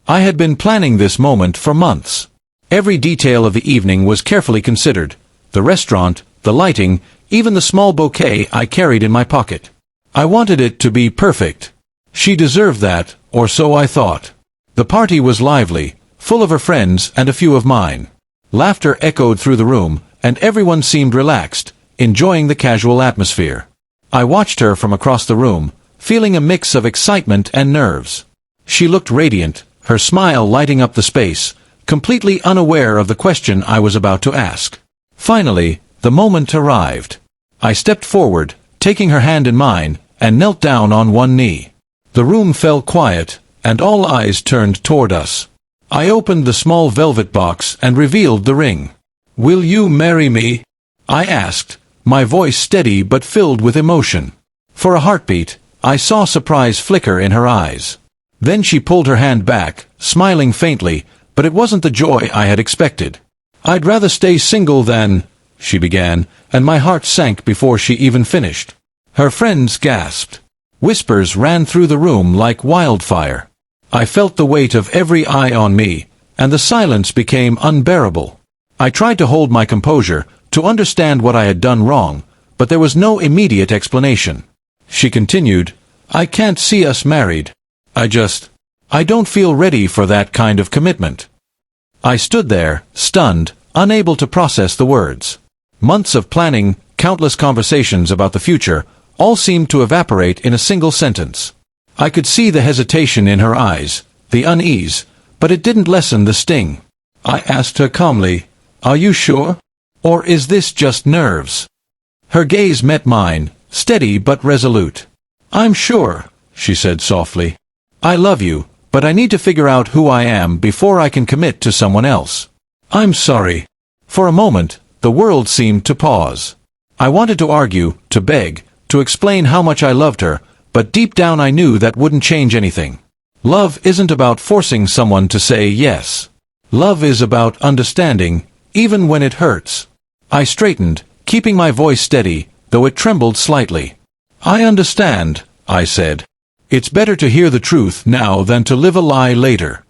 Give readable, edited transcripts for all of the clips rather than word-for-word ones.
I had been planning this moment for months. Every detail of the evening was carefully considered. The restaurant, the lighting, even the small bouquet I carried in my pocket. I wanted it to be perfect. She deserved that, or so I thought. The party was lively, full of her friends and a few of mine. Laughter echoed through the room, and everyone seemed relaxed, enjoying the casual atmosphere. I watched her from across the room, feeling a mix of excitement and nerves. She looked radiant, her smile lighting up the space, completely unaware of the question I was about to ask. Finally, the moment arrived. I stepped forward, taking her hand in mine, and knelt down on one knee. The room fell quiet, and all eyes turned toward us. I opened the small velvet box and revealed the ring. "Will you marry me?" I asked, my voice steady but filled with emotion. For a heartbeat, I saw surprise flicker in her eyes. Then she pulled her hand back, smiling faintly, but it wasn't the joy I had expected. "I'd rather stay single than—" she began, and my heart sank before she even finished. Her friends gasped. Whispers ran through the room like wildfire. I felt the weight of every eye on me, and the silence became unbearable. I tried to hold my composure, to understand what I had done wrong, but there was no immediate explanation. She continued, "I can't see us married. I don't feel ready for that kind of commitment." I stood there, stunned, unable to process the words. Months of planning, countless conversations about the future, all seemed to evaporate in a single sentence. I could see the hesitation in her eyes, the unease, but it didn't lessen the sting. I asked her calmly, "Are you sure? Or is this just nerves?" Her gaze met mine, steady but resolute. "I'm sure," she said softly. "I love you, but I need to figure out who I am before I can commit to someone else. I'm sorry." For a moment, the world seemed to pause. I wanted to argue, to beg, to explain how much I loved her, but deep down I knew that wouldn't change anything. Love isn't about forcing someone to say yes. Love is about understanding, even when it hurts. I straightened, keeping my voice steady, though it trembled slightly. "I understand," I said. "It's better to hear the truth now than to live a lie later."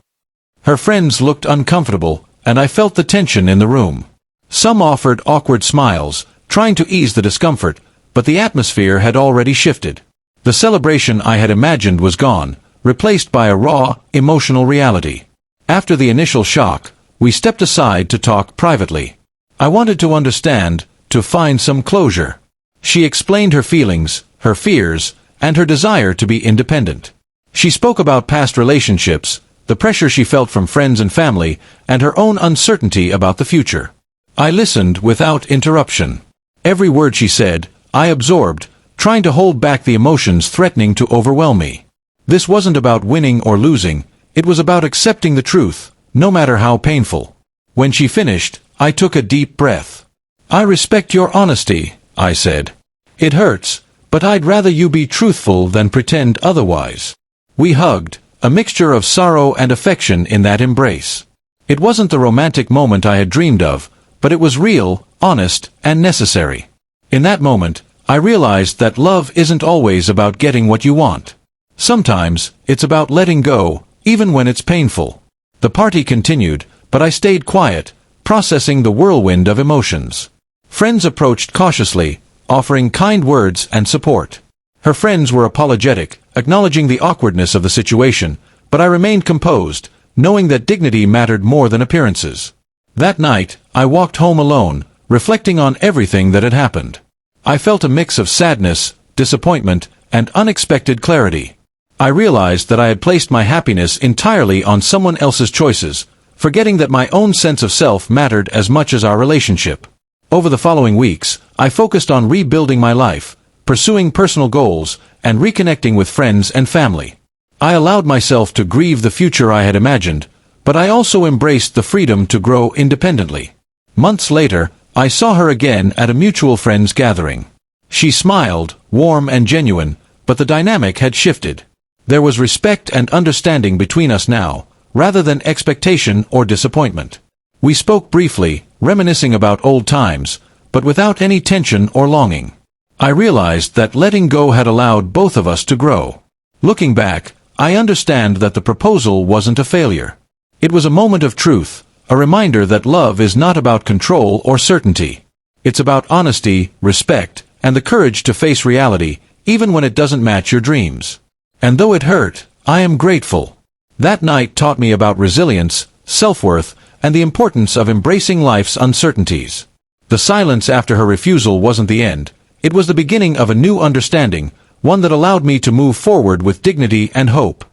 Her friends looked uncomfortable, and I felt the tension in the room. Some offered awkward smiles, trying to ease the discomfort, but the atmosphere had already shifted. The celebration I had imagined was gone, replaced by a raw, emotional reality. After the initial shock, we stepped aside to talk privately. I wanted to understand, to find some closure. She explained her feelings, her fears, and her desire to be independent. She spoke about past relationships, the pressure she felt from friends and family, and her own uncertainty about the future. I listened without interruption. Every word she said, I absorbed, trying to hold back the emotions threatening to overwhelm me. This wasn't about winning or losing, it was about accepting the truth, no matter how painful. When she finished, I took a deep breath. "I respect your honesty," I said. "It hurts, but I'd rather you be truthful than pretend otherwise." We hugged, a mixture of sorrow and affection in that embrace. It wasn't the romantic moment I had dreamed of, but it was real, honest, and necessary. In that moment, I realized that love isn't always about getting what you want. Sometimes, it's about letting go, even when it's painful. The party continued, but I stayed quiet, processing the whirlwind of emotions. Friends approached cautiously, offering kind words and support. Her friends were apologetic, acknowledging the awkwardness of the situation, but I remained composed, knowing that dignity mattered more than appearances. That night, I walked home alone, reflecting on everything that had happened. I felt a mix of sadness, disappointment, and unexpected clarity. I realized that I had placed my happiness entirely on someone else's choices, forgetting that my own sense of self mattered as much as our relationship. Over the following weeks, I focused on rebuilding my life, pursuing personal goals, and reconnecting with friends and family. I allowed myself to grieve the future I had imagined, but I also embraced the freedom to grow independently. Months later, I saw her again at a mutual friends gathering. She smiled, warm and genuine, but the dynamic had shifted. There was respect and understanding between us now, rather than expectation or disappointment. We spoke briefly, reminiscing about old times, but without any tension or longing. I realized that letting go had allowed both of us to grow. Looking back, I understand that the proposal wasn't a failure. It was a moment of truth, a reminder that love is not about control or certainty. It's about honesty, respect, and the courage to face reality, even when it doesn't match your dreams. And though it hurt, I am grateful. That night taught me about resilience, self-worth, and the importance of embracing life's uncertainties. The silence after her refusal wasn't the end. It was the beginning of a new understanding, one that allowed me to move forward with dignity and hope.